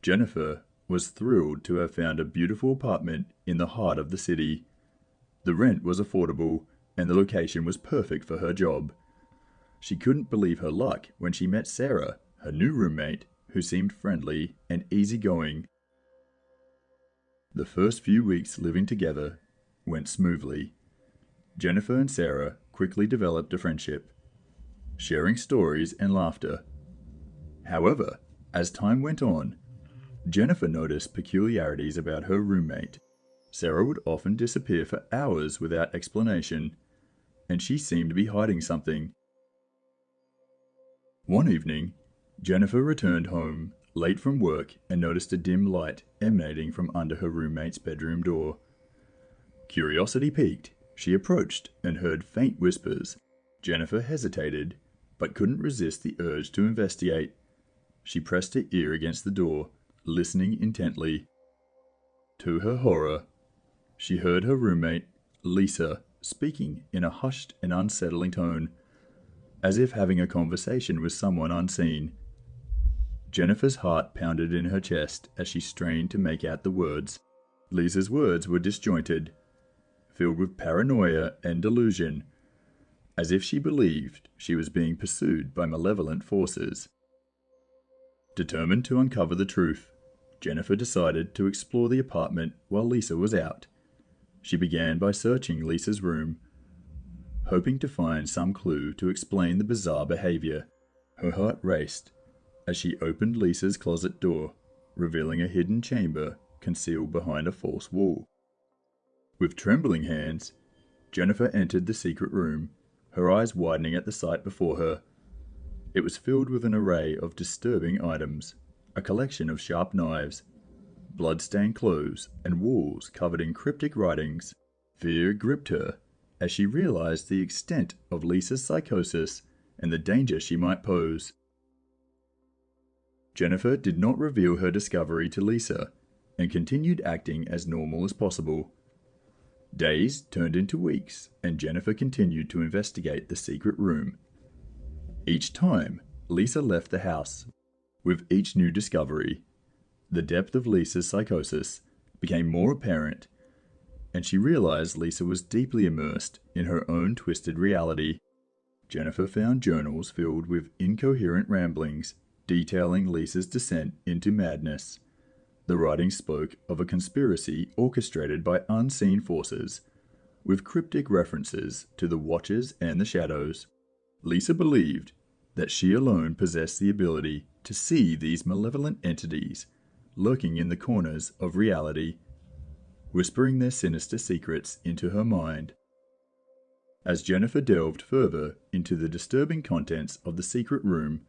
Jennifer was thrilled to have found a beautiful apartment in the heart of the city. The rent was affordable, and the location was perfect for her job. She couldn't believe her luck when she met Sarah, her new roommate, who seemed friendly and easygoing. The first few weeks living together went smoothly. Jennifer and Sarah quickly developed a friendship, sharing stories and laughter. However, as time went on, Jennifer noticed peculiarities about her roommate. Sarah would often disappear for hours without explanation, and she seemed to be hiding something. One evening, Jennifer returned home late from work and noticed a dim light emanating from under her roommate's bedroom door. Curiosity piqued, she approached and heard faint whispers. Jennifer hesitated, but couldn't resist the urge to investigate. She pressed her ear against the door, listening intently. To her horror, she heard her roommate, Lisa, speaking in a hushed and unsettling tone, as if having a conversation with someone unseen. Jennifer's heart pounded in her chest as she strained to make out the words. Lisa's words were disjointed, filled with paranoia and delusion, as if she believed she was being pursued by malevolent forces. Determined to uncover the truth, Jennifer decided to explore the apartment while Lisa was out. She began by searching Lisa's room, hoping to find some clue to explain the bizarre behavior. Her heart raced as she opened Lisa's closet door, revealing a hidden chamber concealed behind a false wall. With trembling hands, Jennifer entered the secret room, her eyes widening at the sight before her. It was filled with an array of disturbing items, a collection of sharp knives, blood-stained clothes, and walls covered in cryptic writings. Fear gripped her as she realized the extent of Lisa's psychosis and the danger she might pose. Jennifer did not reveal her discovery to Lisa and continued acting as normal as possible. Days turned into weeks, and Jennifer continued to investigate the secret room. Each time, Lisa left the house. With each new discovery, the depth of Lisa's psychosis became more apparent, and she realized Lisa was deeply immersed in her own twisted reality. Jennifer found journals filled with incoherent ramblings detailing Lisa's descent into madness. The writing spoke of a conspiracy orchestrated by unseen forces, with cryptic references to the Watchers and the Shadows. Lisa believed that she alone possessed the ability to see these malevolent entities lurking in the corners of reality, whispering their sinister secrets into her mind. As Jennifer delved further into the disturbing contents of the secret room,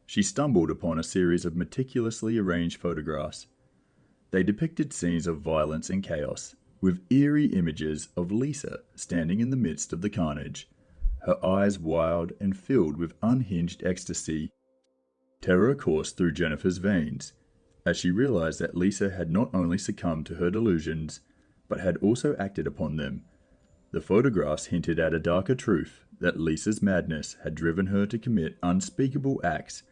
she stumbled upon a series of meticulously arranged photographs. They depicted scenes of violence and chaos, with eerie images of Lisa standing in the midst of the carnage, her eyes wild and filled with unhinged ecstasy. Terror coursed through Jennifer's veins, as she realized that Lisa had not only succumbed to her delusions, but had also acted upon them. The photographs hinted at a darker truth, that Lisa's madness had driven her to commit unspeakable acts,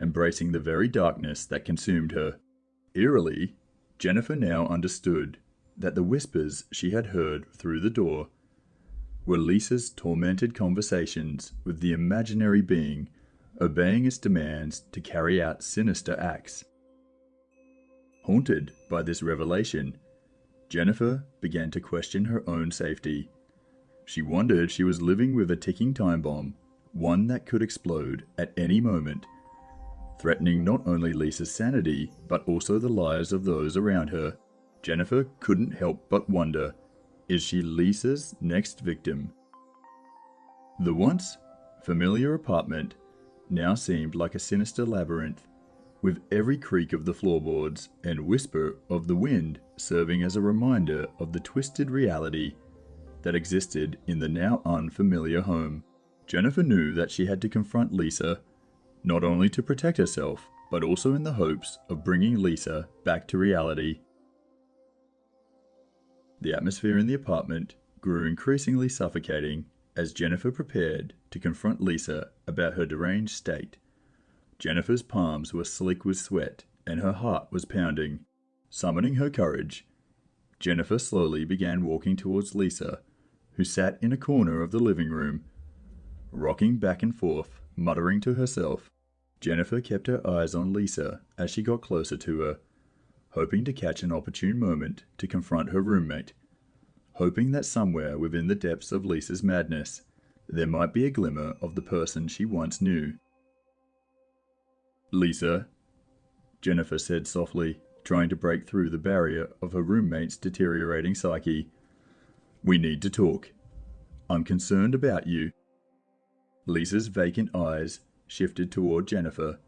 embracing the very darkness that consumed her. Eerily, Jennifer now understood that the whispers she had heard through the door were Lisa's tormented conversations with the imaginary being, obeying its demands to carry out sinister acts. Haunted by this revelation, Jennifer began to question her own safety. She wondered she was living with a ticking time bomb, one that could explode at any moment, threatening not only Lisa's sanity, but also the lives of those around her. Jennifer couldn't help but wonder, is she Lisa's next victim? The once familiar apartment now seemed like a sinister labyrinth, with every creak of the floorboards and whisper of the wind serving as a reminder of the twisted reality that existed in the now unfamiliar home. Jennifer knew that she had to confront Lisa, not only to protect herself, but also in the hopes of bringing Lisa back to reality. The atmosphere in the apartment grew increasingly suffocating as Jennifer prepared to confront Lisa about her deranged state. Jennifer's palms were slick with sweat, and her heart was pounding. Summoning her courage, Jennifer slowly began walking towards Lisa, who sat in a corner of the living room, rocking back and forth, muttering to herself. Jennifer kept her eyes on Lisa as she got closer to her, hoping to catch an opportune moment to confront her roommate, hoping that somewhere within the depths of Lisa's madness, there might be a glimmer of the person she once knew. "Lisa," Jennifer said softly, trying to break through the barrier of her roommate's deteriorating psyche. "We need to talk. I'm concerned about you." Lisa's vacant eyes shifted toward Jennifer.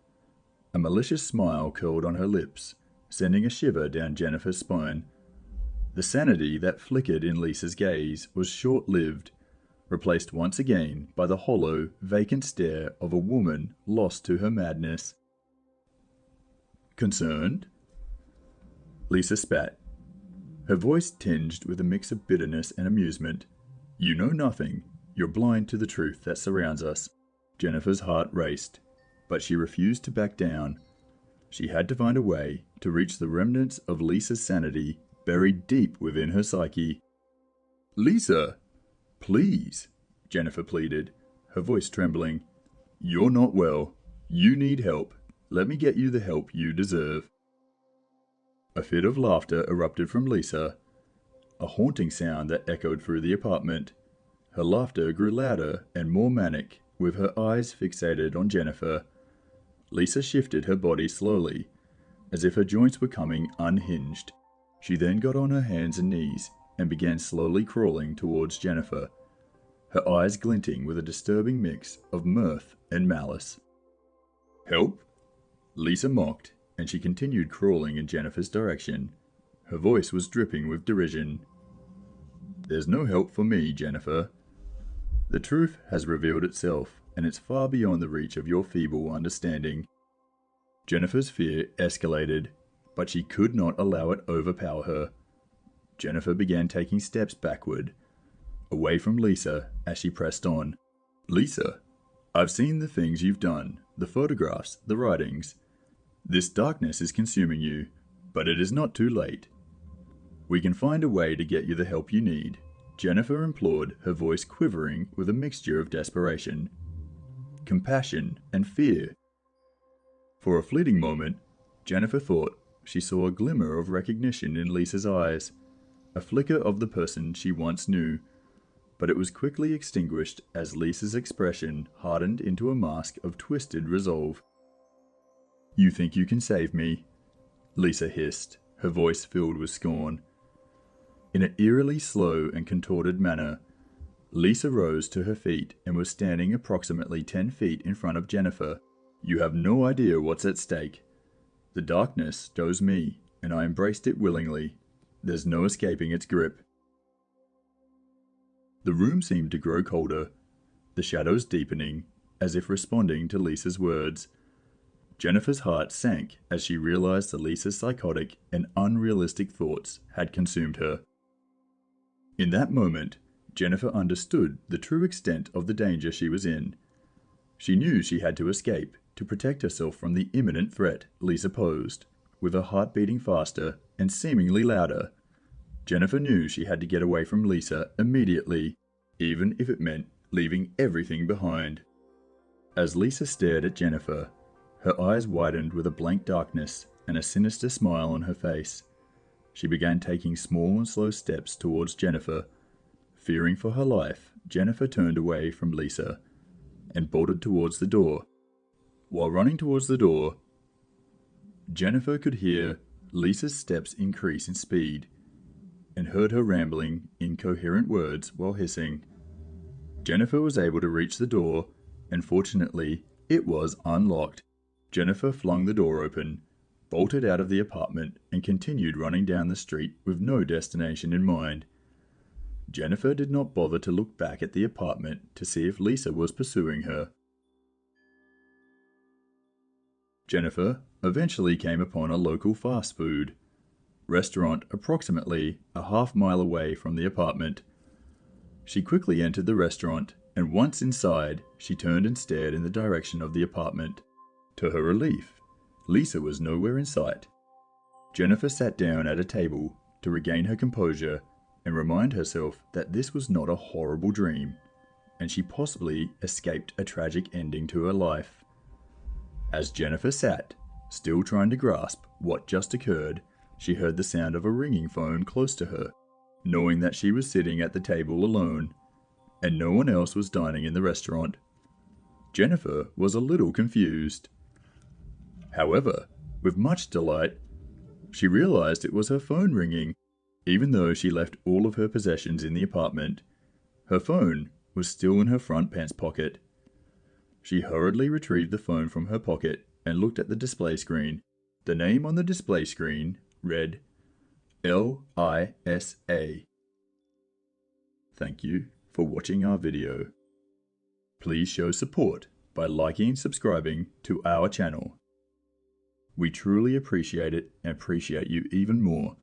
A malicious smile curled on her lips, sending a shiver down Jennifer's spine. The sanity that flickered in Lisa's gaze was short-lived, replaced once again by the hollow, vacant stare of a woman lost to her madness. "Concerned?" Lisa spat, her voice tinged with a mix of bitterness and amusement. "You know nothing. You're blind to the truth that surrounds us." Jennifer's heart raced, but she refused to back down. She had to find a way to reach the remnants of Lisa's sanity buried deep within her psyche. "Lisa, please," Jennifer pleaded, her voice trembling. "You're not well. You need help. Let me get you the help you deserve." A fit of laughter erupted from Lisa, a haunting sound that echoed through the apartment. Her laughter grew louder and more manic, with her eyes fixated on Jennifer. Lisa shifted her body slowly, as if her joints were coming unhinged. She then got on her hands and knees and began slowly crawling towards Jennifer, her eyes glinting with a disturbing mix of mirth and malice. "Help?" Lisa mocked, and she continued crawling in Jennifer's direction. Her voice was dripping with derision. "There's no help for me, Jennifer. The truth has revealed itself, and it's far beyond the reach of your feeble understanding." Jennifer's fear escalated, but she could not allow it overpower her. Jennifer began taking steps backward, away from Lisa as she pressed on. "Lisa, I've seen the things you've done, the photographs, the writings. This darkness is consuming you, but it is not too late. We can find a way to get you the help you need," Jennifer implored, her voice quivering with a mixture of desperation, compassion, and fear. For a fleeting moment, Jennifer thought she saw a glimmer of recognition in Lisa's eyes, a flicker of the person she once knew, but it was quickly extinguished as Lisa's expression hardened into a mask of twisted resolve. "You think you can save me?" Lisa hissed, her voice filled with scorn. In an eerily slow and contorted manner, Lisa rose to her feet and was standing approximately 10 feet in front of Jennifer. "You have no idea what's at stake. The darkness chose me, and I embraced it willingly. There's no escaping its grip." The room seemed to grow colder, the shadows deepening, as if responding to Lisa's words. Jennifer's heart sank as she realized that Lisa's psychotic and unrealistic thoughts had consumed her. In that moment, Jennifer understood the true extent of the danger she was in. She knew she had to escape, to protect herself from the imminent threat Lisa posed. With her heart beating faster and seemingly louder, Jennifer knew she had to get away from Lisa immediately, even if it meant leaving everything behind. As Lisa stared at Jennifer, her eyes widened with a blank darkness and a sinister smile on her face. She began taking small and slow steps towards Jennifer. Fearing for her life, Jennifer turned away from Lisa and bolted towards the door. While running towards the door, Jennifer could hear Lisa's steps increase in speed and heard her rambling, incoherent words while hissing. Jennifer was able to reach the door, and fortunately, it was unlocked. Jennifer flung the door open, bolted out of the apartment, and continued running down the street with no destination in mind. Jennifer did not bother to look back at the apartment to see if Lisa was pursuing her. Jennifer eventually came upon a local fast food restaurant approximately a half-mile away from the apartment. She quickly entered the restaurant, and once inside, she turned and stared in the direction of the apartment. To her relief, Lisa was nowhere in sight. Jennifer sat down at a table to regain her composure and remind herself that this was not a horrible dream, and she possibly escaped a tragic ending to her life. As Jennifer sat, still trying to grasp what just occurred, she heard the sound of a ringing phone close to her. Knowing that she was sitting at the table alone, and no one else was dining in the restaurant, Jennifer was a little confused. However, with much delight, she realized it was her phone ringing. Even though she left all of her possessions in the apartment, her phone was still in her front pants pocket. She hurriedly retrieved the phone from her pocket and looked at the display screen. The name on the display screen read LISA. Thank you for watching our video. Please show support by liking and subscribing to our channel. We truly appreciate it and appreciate you even more